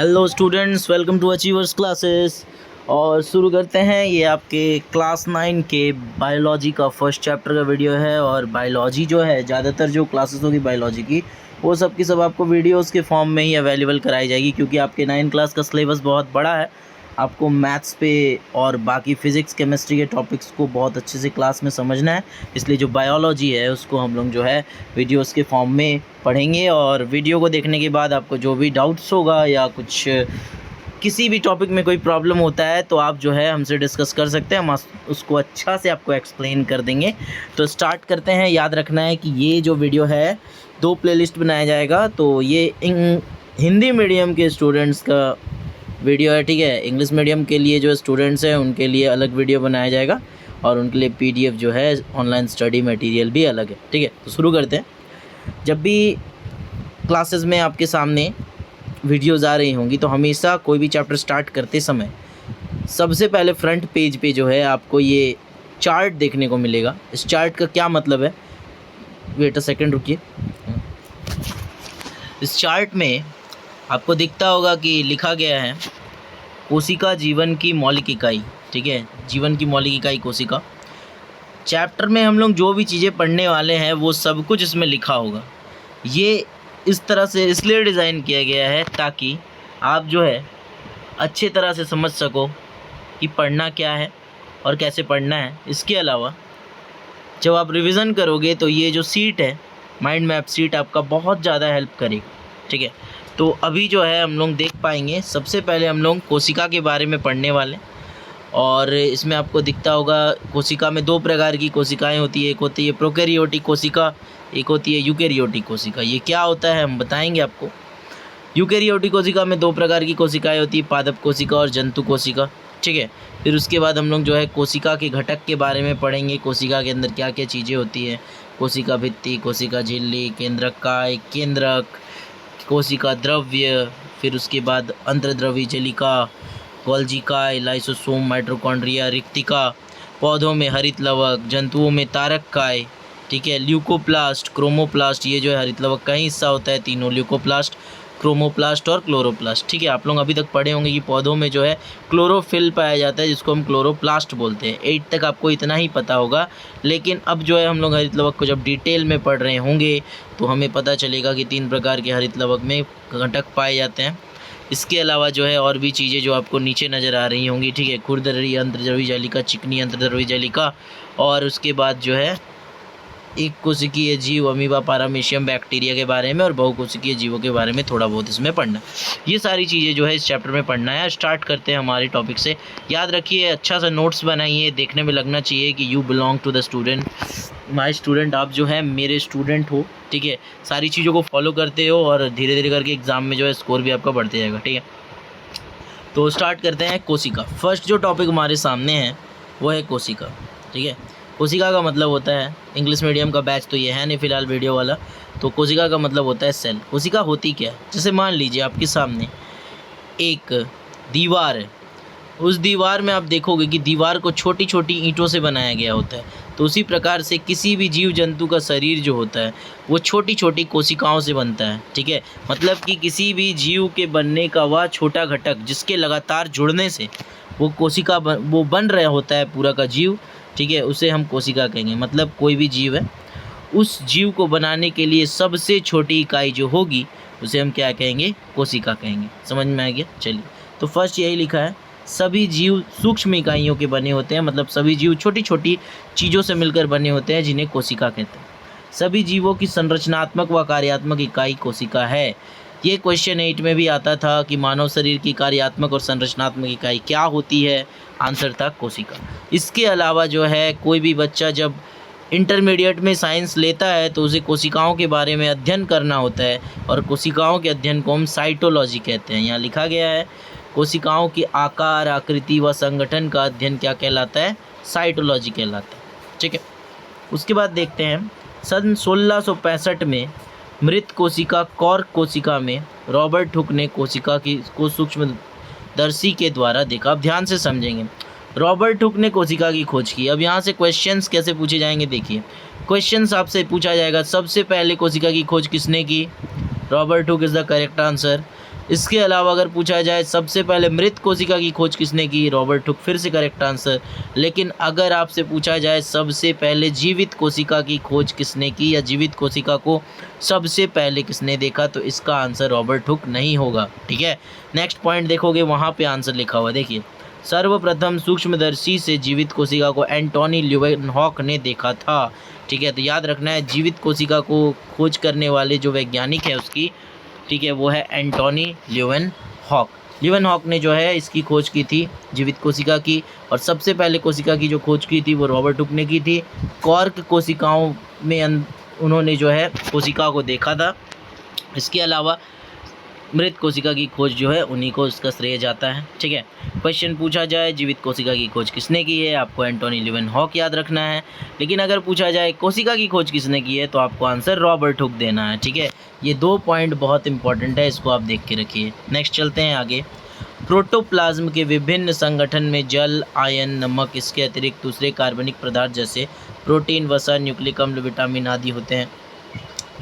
Hello students, welcome to achievers classes. और शुरू करते हैं। ये आपके क्लास 9 के बायोलॉजी का फर्स्ट चैप्टर का वीडियो है। और बायोलॉजी जो है, ज़्यादातर जो क्लासेस होगी बायोलॉजी की, वो सब की सब आपको वीडियोस के फॉर्म में ही अवेलेबल कराई जाएगी, क्योंकि आपके 9 क्लास का सिलेबस बहुत बड़ा है। आपको मैथ्स पे और बाकी फ़िज़िक्स केमिस्ट्री के टॉपिक्स को बहुत अच्छे से क्लास में समझना है। इसलिए जो बायोलॉजी है उसको हम लोग जो है वीडियोस के फॉर्म में पढ़ेंगे। और वीडियो को देखने के बाद आपको जो भी डाउट्स होगा या कुछ किसी भी टॉपिक में कोई प्रॉब्लम होता है तो आप जो है हमसे डिस्कस कर सकते हैं। हम उसको अच्छा से आपको एक्सप्लेन कर देंगे। तो स्टार्ट करते हैं। याद रखना है कि ये जो वीडियो है 2 प्लेलिस्ट बनाया जाएगा। तो ये हिंदी मीडियम के स्टूडेंट्स का वीडियो है, ठीक है। इंग्लिश मीडियम के लिए जो स्टूडेंट्स हैं उनके लिए अलग वीडियो बनाया जाएगा, और उनके लिए PDF जो है ऑनलाइन स्टडी मटेरियल भी अलग है, ठीक है। तो शुरू करते हैं। जब भी क्लासेस में आपके सामने वीडियोज़ आ रही होंगी तो हमेशा कोई भी चैप्टर स्टार्ट करते समय सबसे पहले फ्रंट पेज पे जो है आपको ये चार्ट देखने को मिलेगा। इस चार्ट का क्या मतलब है, वेट अ सेकंड, रुकिए। इस चार्ट में आपको दिखता होगा कि लिखा गया है कोशिका जीवन की मौलिक इकाई, ठीक है। जीवन की मौलिक इकाई कोशिका। चैप्टर में हम लोग जो भी चीज़ें पढ़ने वाले हैं वो सब कुछ इसमें लिखा होगा। ये इस तरह से इसलिए डिज़ाइन किया गया है ताकि आप जो है अच्छे तरह से समझ सको कि पढ़ना क्या है और कैसे पढ़ना है। इसके अलावा जब आप रिवीजन करोगे तो ये जो सीट है, माइंड मैप सीट, आपका बहुत ज़्यादा हेल्प करेगी, ठीक है। तो अभी जो है हम लोग देख पाएंगे, सबसे पहले हम लोग कोशिका के बारे में पढ़ने वाले। और इसमें आपको दिखता होगा कोशिका में 2 प्रकार की कोशिकाएं होती है। एक होती है प्रोकैरियोटिक कोशिका, एक होती है यूकैरियोटिक कोशिका। ये क्या होता है हम बताएंगे आपको। यूकैरियोटिक कोशिका में 2 प्रकार की कोशिकाएं होती है, पादप कोशिका और जंतु कोशिका, ठीक है। फिर उसके बाद हम लोग जो है कोशिका के घटक के बारे में पढ़ेंगे। कोशिका के अंदर क्या क्या चीज़ें होती हैं, कोशिका भित्ति, कोशिका झिल्ली, केंद्रक काय, केंद्रक, कोशिका द्रव्य, फिर उसके बाद अंतर्द्रवी जलिका, गोल्जी काय, लाइसोसोम, माइटोकॉन्ड्रिया, रिक्तिका, पौधों में हरित लवक, जंतुओं में तारक काय, ठीक है। ल्यूकोप्लास्ट, क्रोमोप्लास्ट, ये जो है हरित लवक का ही हिस्सा होता है तीनों, ल्यूकोप्लास्ट, क्रोमोप्लास्ट और क्लोरोप्लास्ट, ठीक है। आप लोग अभी तक पढ़े होंगे कि पौधों में जो है क्लोरोफिल पाया जाता है, जिसको हम क्लोरोप्लास्ट बोलते हैं। 8 तक आपको इतना ही पता होगा। लेकिन अब जो है हम लोग हरित लवक को जब डिटेल में पढ़ रहे होंगे तो हमें पता चलेगा कि 3 प्रकार के हरित लवक में घटक पाए जाते हैं। इसके अलावा जो है और भी चीज़ें जो आपको नीचे नज़र आ रही होंगी, ठीक है। खुरदरी अंतर्द्रवी जालिका, चिकनी अंतर्द्रवी जालिका, और उसके बाद जो है एक कोशिकीय जीव, अमीबा, पारामीशियम, बैक्टीरिया के बारे में, और बहुकोशिकीय जीवों के बारे में थोड़ा बहुत इसमें पढ़ना। ये सारी चीज़ें जो है इस चैप्टर में पढ़ना है। स्टार्ट करते हैं हमारे टॉपिक से। याद रखिए, अच्छा सा नोट्स बनाइए, देखने में लगना चाहिए कि you belong to the student, my student. आप जो है मेरे स्टूडेंट हो, ठीक है। सारी चीज़ों को फॉलो करते हो और धीरे धीरे करके एग्ज़ाम में जो है स्कोर भी आपका बढ़ते जाएगा, ठीक है। तो स्टार्ट करते हैं कोशिका। फर्स्ट जो टॉपिक हमारे सामने है वो है कोशिका, ठीक है। कोशिका का मतलब होता है, इंग्लिश मीडियम का बैच तो ये है नहीं फ़िलहाल वीडियो वाला, तो कोशिका का मतलब होता है सेल। कोशिका होती क्या है, जैसे मान लीजिए आपके सामने एक दीवार है। उस दीवार में आप देखोगे कि दीवार को छोटी छोटी ईंटों से बनाया गया होता है। तो उसी प्रकार से किसी भी जीव जंतु का शरीर जो होता है वो छोटी छोटी कोशिकाओं से बनता है, ठीक है। मतलब कि किसी भी जीव के बनने का वह छोटा घटक जिसके लगातार जुड़ने से वो कोशिका वो बन रहा होता है पूरा का जीव, ठीक है, उसे हम कोशिका कहेंगे। मतलब कोई भी जीव है, उस जीव को बनाने के लिए सबसे छोटी इकाई जो होगी उसे हम क्या कहेंगे, कोशिका कहेंगे। समझ में आ गया। चलिए, तो फर्स्ट यही लिखा है, सभी जीव सूक्ष्म इकाइयों के बने होते हैं। मतलब सभी जीव छोटी छोटी चीज़ों से मिलकर बने होते हैं, जिन्हें कोशिका कहते हैं। सभी जीवों की संरचनात्मक व कार्यात्मक इकाई कोशिका है। ये क्वेश्चन 8 में भी आता था कि मानव शरीर की कार्यात्मक और संरचनात्मक इकाई क्या होती है। आंसर था कोशिका। इसके अलावा जो है कोई भी बच्चा जब इंटरमीडिएट में साइंस लेता है तो उसे कोशिकाओं के बारे में अध्ययन करना होता है, और कोशिकाओं के अध्ययन को हम साइटोलॉजी कहते हैं। यहाँ लिखा गया है, कोशिकाओं की आकार, आकृति व संगठन का अध्ययन क्या कहलाता है, साइटोलॉजी कहलाता है, ठीक है। उसके बाद देखते हैं, सन 1665 में मृत कोशिका कॉर्क कोशिका में रॉबर्ट हुक ने कोशिका को सूक्ष्मदर्शी के द्वारा देखा। अब ध्यान से समझेंगे, रॉबर्ट हुक ने कोशिका की खोज की। अब यहाँ से क्वेश्चंस कैसे पूछे जाएंगे, देखिए। क्वेश्चंस आपसे पूछा जाएगा, सबसे पहले कोशिका की खोज किसने की, Robert Hooke is the correct answer. इसके अलावा अगर पूछा जाए सबसे पहले मृत कोशिका की खोज किसने की, रॉबर्ट हुक, फिर से करेक्ट आंसर। लेकिन अगर आपसे पूछा जाए सबसे पहले जीवित कोशिका की खोज किसने की या जीवित कोशिका को सबसे पहले किसने देखा, तो इसका आंसर रॉबर्ट हुक नहीं होगा। ठीक है, नेक्स्ट पॉइंट देखोगे वहाँ पे आंसर लिखा हुआ, देखिए सर्वप्रथम सूक्ष्मदर्शी से जीवित कोशिका को एंटोनी ल्यूवेनहॉक ने देखा था। ठीक है, तो याद रखना है जीवित कोशिका को खोज करने वाले जो वैज्ञानिक है उसकी, ठीक है, वो है एंटोनी ल्यूवेनहॉक। ल्यूवेनहॉक ने जो है इसकी खोज की थी जीवित कोशिका की, और सबसे पहले कोशिका की जो खोज की थी वो रॉबर्ट हुक ने की थी। कॉर्क कोशिकाओं में उन्होंने जो है कोशिका को देखा था। इसके अलावा मृत कोशिका की खोज जो है उन्हीं को इसका श्रेय जाता है। ठीक है, क्वेश्चन पूछा जाए जीवित कोशिका की खोज किसने की है, आपको एंटोनी ल्यूवेनहॉक याद रखना है। लेकिन अगर पूछा जाए कोशिका की खोज किसने की है, तो आपको आंसर रॉबर्ट हुक देना है। ठीक है, ये 2 पॉइंट बहुत इंपॉर्टेंट है, इसको आप देख के रखिए। नेक्स्ट चलते हैं आगे। प्रोटोप्लाज्म के विभिन्न संगठन में जल, आयन, नमक, इसके अतिरिक्त दूसरे कार्बनिक पदार्थ जैसे प्रोटीन, वसा, न्यूक्लिक अम्ल, विटामिन आदि होते हैं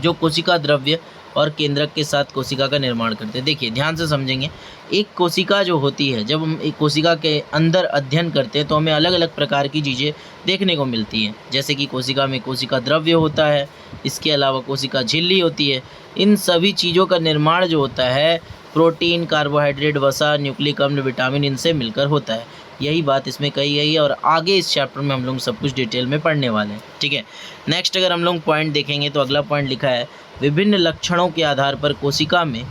जो कोशिका द्रव्य और केंद्रक के साथ कोशिका का निर्माण करते हैं। देखिए ध्यान से समझेंगे, एक कोशिका जो होती है, जब हम एक कोशिका के अंदर अध्ययन करते हैं तो हमें अलग अलग प्रकार की चीज़ें देखने को मिलती हैं, जैसे कि कोशिका में कोशिका द्रव्य होता है, इसके अलावा कोशिका झिल्ली होती है। इन सभी चीज़ों का निर्माण जो होता है प्रोटीन, कार्बोहाइड्रेट, वसा, न्यूक्लिक अम्ल, विटामिन, इनसे मिलकर होता है। यही बात इसमें कही गई है और आगे इस चैप्टर में हम लोग सब कुछ डिटेल में पढ़ने वाले हैं। ठीक है, नेक्स्ट अगर हम लोग पॉइंट देखेंगे तो अगला पॉइंट लिखा है विभिन्न लक्षणों के आधार पर कोशिका में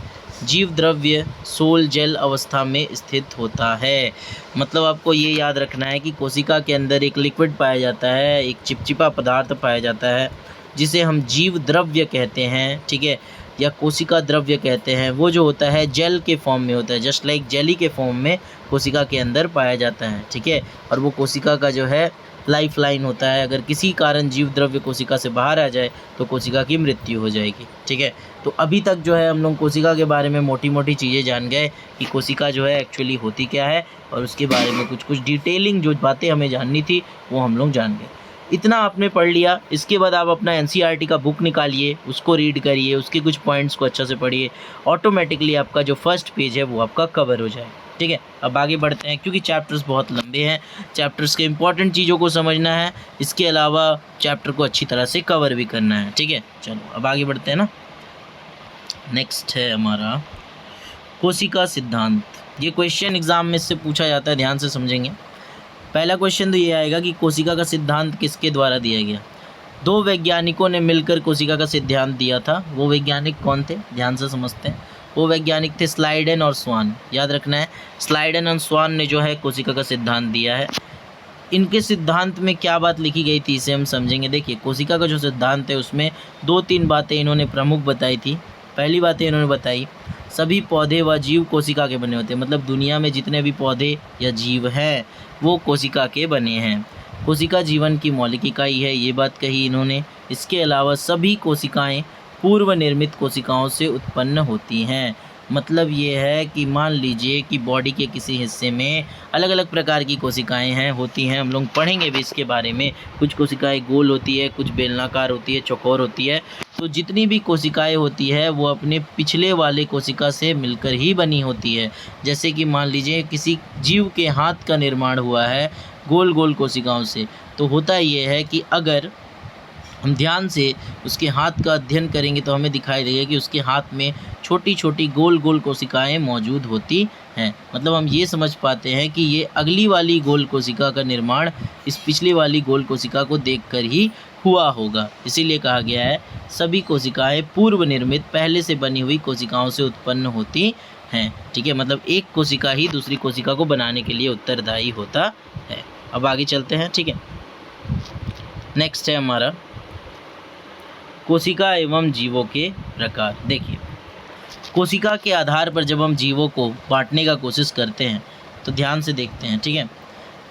जीव द्रव्य सोल जेल अवस्था में स्थित होता है। मतलब आपको ये याद रखना है कि कोशिका के अंदर एक लिक्विड पाया जाता है, एक चिपचिपा पदार्थ पाया जाता है जिसे हम जीव द्रव्य कहते हैं। ठीक है, या कोशिका द्रव्य कहते हैं। वो जो होता है जेल के फॉर्म में होता है, जस्ट लाइक जेली के फॉर्म में कोशिका के अंदर पाया जाता है। ठीक है, और वो कोशिका का जो है लाइफ लाइन होता है। अगर किसी कारण जीव द्रव्य कोशिका से बाहर आ जाए तो कोशिका की मृत्यु हो जाएगी। ठीक है, तो अभी तक जो है हम लोग कोशिका के बारे में मोटी मोटी चीज़ें जान गए कि कोशिका जो है एक्चुअली होती क्या है, और उसके बारे में कुछ कुछ डिटेलिंग जो बातें हमें जाननी थी वो हम लोग जान गए। इतना आपने पढ़ लिया, इसके बाद आप अपना एनसीईआरटी का बुक निकालिए, उसको रीड करिए, उसके कुछ पॉइंट्स को अच्छा से पढ़िए, ऑटोमेटिकली आपका जो फर्स्ट पेज है वो आपका कवर हो जाए। ठीक है, अब आगे बढ़ते हैं क्योंकि चैप्टर्स बहुत लंबे हैं, चैप्टर्स के इंपॉर्टेंट चीज़ों को समझना है, इसके अलावा चैप्टर को अच्छी तरह से कवर भी करना है। ठीक है, चलो अब आगे बढ़ते हैं ना। नेक्स्ट है हमारा कोशिका सिद्धांत। ये क्वेश्चन एग्जाम में से पूछा जाता है, ध्यान से समझेंगे। पहला क्वेश्चन तो ये आएगा कि कोशिका का सिद्धांत किसके द्वारा दिया गया। 2 वैज्ञानिकों ने मिलकर कोशिका का सिद्धांत दिया था। वो वैज्ञानिक कौन थे, ध्यान से समझते हैं। वो वैज्ञानिक थे स्लाइडेन और स्वान। याद रखना है, स्लाइडेन और स्वान ने जो है कोशिका का सिद्धांत दिया है। इनके सिद्धांत में क्या बात लिखी गई थी इसे हम समझेंगे। देखिए कोशिका का जो सिद्धांत है उसमें 2-3 बातें इन्होंने प्रमुख बताई थी। पहली बातें इन्होंने बताई, सभी पौधे व जीव कोशिका के बने होते हैं। मतलब दुनिया में जितने भी पौधे या जीव हैं वो कोशिका के बने हैं। कोशिका जीवन की मौलिक इकाई है, ये बात कही इन्होंने। इसके अलावा सभी कोशिकाएं पूर्व निर्मित कोशिकाओं से उत्पन्न होती हैं। मतलब ये है कि मान लीजिए कि बॉडी के किसी हिस्से में अलग अलग प्रकार की कोशिकाएं हैं होती हैं, हम लोग पढ़ेंगे भी इसके बारे में। कुछ कोशिकाएं गोल होती है, कुछ बेलनाकार होती है, चौकोर होती है। तो जितनी भी कोशिकाएं होती है वो अपने पिछले वाले कोशिका से मिलकर ही बनी होती है। जैसे कि मान लीजिए किसी जीव के हाथ का निर्माण हुआ है गोल गोल कोशिकाओं से, तो होता ये है कि अगर हम ध्यान से उसके हाथ का अध्ययन करेंगे तो हमें दिखाई देगा कि उसके हाथ में छोटी छोटी गोल गोल कोशिकाएं मौजूद होती हैं। मतलब हम ये समझ पाते हैं कि ये अगली वाली गोल कोशिका का निर्माण इस पिछली वाली गोल कोशिका को देखकर ही हुआ होगा। इसीलिए कहा गया है सभी कोशिकाएं पूर्व निर्मित पहले से बनी हुई कोशिकाओं से उत्पन्न होती हैं। ठीक है, मतलब एक कोशिका ही दूसरी कोशिका को बनाने के लिए उत्तरदायी होता है। अब आगे चलते हैं। ठीक है, नेक्स्ट है हमारा कोशिका एवं जीवों के प्रकार। देखिए कोशिका के आधार पर जब हम जीवों को बांटने का कोशिश करते हैं तो ध्यान से देखते हैं। ठीक है,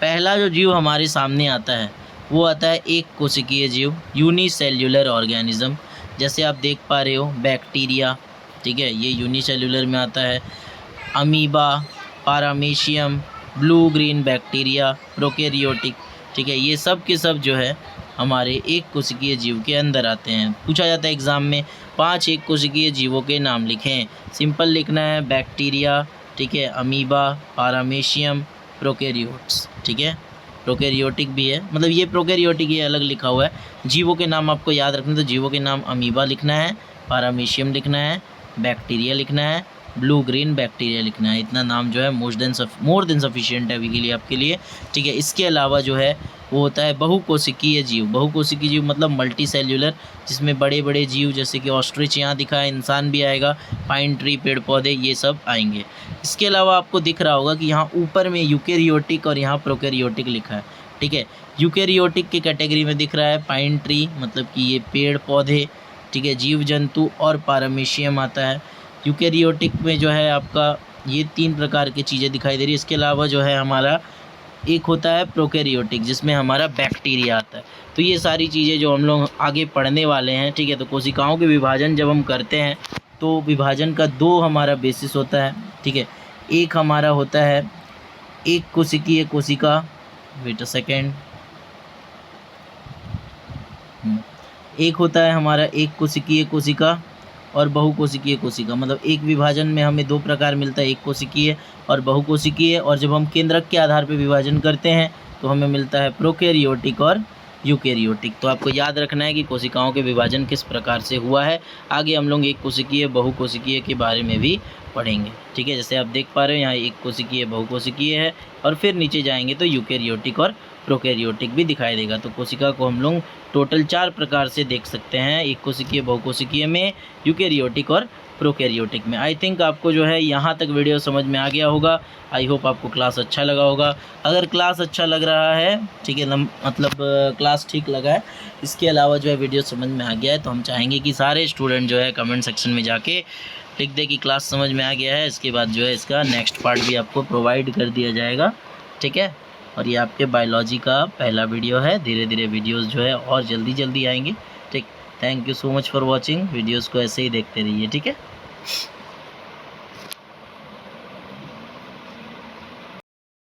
पहला जो जीव हमारे सामने आता है वो आता है एक कोशिकीय जीव, यूनिसेल्युलर ऑर्गेनिज्म। जैसे आप देख पा रहे हो बैक्टीरिया, ठीक है, ये यूनिसेल्युलर में आता है। Amoeba, paramecium, blue green bacteria, prokaryotic, ठीक है, ये सब के सब जो है हमारे एक कोशिकीय जीव के अंदर आते हैं। पूछा जाता है एग्ज़ाम में 5 एक कोशिकीय जीवों के नाम लिखें। सिंपल लिखना है, बैक्टीरिया, ठीक है, अमीबा, पारामेशियम, प्रोकैरियोट्स, ठीक है, प्रोकैरियोटिक भी है, मतलब ये प्रोकैरियोटिक ये अलग लिखा हुआ है। जीवों के नाम आपको याद रखना, तो जीवों के नाम अमीबा लिखना है, पारामेशियम लिखना है, बैक्टीरिया लिखना है, ब्लू ग्रीन बैक्टीरिया लिखना है। इतना नाम जो है मोर देन सफिशिएंट है अभी के लिए आपके लिए, ठीक है। इसके अलावा जो है वो होता है बहुकोशिकीय जीव। बहुकोशिकीय जीव मतलब मल्टी सेल्यूलर, जिसमें बड़े बड़े जीव जैसे कि ऑस्ट्रिच यहाँ दिखा है, इंसान भी आएगा, पाइन ट्री, पेड़ पौधे, ये सब आएंगे। इसके अलावा आपको दिख रहा होगा कि यहाँ ऊपर में यूकेरियोटिक और यहाँ प्रोकैरियोटिक लिखा है, ठीक है। यूकेरियोटिक की कैटेगरी में दिख रहा है पाइन ट्री, मतलब कि ये पेड़ पौधे, ठीक है, जीव जंतु, और पारामेशियम आता है। यूकेरियोटिक में जो है आपका ये 3 प्रकार की चीज़ें दिखाई दे रही है। इसके अलावा जो है हमारा एक होता है प्रोकैरियोटिक, जिसमें हमारा बैक्टीरिया आता है। तो ये सारी चीज़ें जो हम लोग आगे पढ़ने वाले हैं, ठीक है। तो कोशिकाओं के विभाजन जब हम करते हैं तो विभाजन का 2 हमारा बेसिस होता है, ठीक है। एक हमारा होता है एक कोशिकीय कोशिका, वेट अ सेकेंड, एक होता है हमारा एक कोशिकीय कोशिका और बहुकोशिकीय कोशिका। मतलब एक विभाजन में हमें 2 प्रकार मिलता है, एक कोशिकीय और बहुकोशिकीय। और जब हम केंद्रक के आधार पर विभाजन करते हैं तो हमें मिलता है प्रोकैरियोटिक और यूकेरियोटिक। तो आपको याद रखना है कि कोशिकाओं के विभाजन किस प्रकार से हुआ है। आगे हम लोग एक कोशिकीय बहुकोशिकीय के बारे में भी पढ़ेंगे, ठीक है। जैसे आप देख पा रहे हो यहाँ एक कोशिकीय बहुकोशिकीय है, और फिर नीचे जाएंगे तो यूकेरियोटिक और प्रोकैरियोटिक भी दिखाई देगा। तो कोशिका को हम लोग टोटल 4 प्रकार से देख सकते हैं, एक कोशिकीय, बहुकोशिकीय में, यूकेरियोटिक और प्रोकैरियोटिक में। आई थिंक आपको जो है यहाँ तक वीडियो समझ में आ गया होगा। आई होप आपको क्लास अच्छा लगा होगा। अगर क्लास अच्छा लग रहा है, ठीक है, मतलब क्लास ठीक लगा है, इसके अलावा जो है वीडियो समझ में आ गया है, तो हम चाहेंगे कि सारे स्टूडेंट जो है कमेंट सेक्शन में जाके लिख दे कि क्लास समझ में आ गया है। इसके बाद जो है इसका नेक्स्ट पार्ट भी आपको प्रोवाइड कर दिया जाएगा, ठीक है। और ये आपके बायोलॉजी का पहला वीडियो है। धीरे धीरे वीडियोस जो है और जल्दी आएंगे, ठीक। Thank you so much for watching. Videos को ऐसे ही देखते रहिए, ठीक है।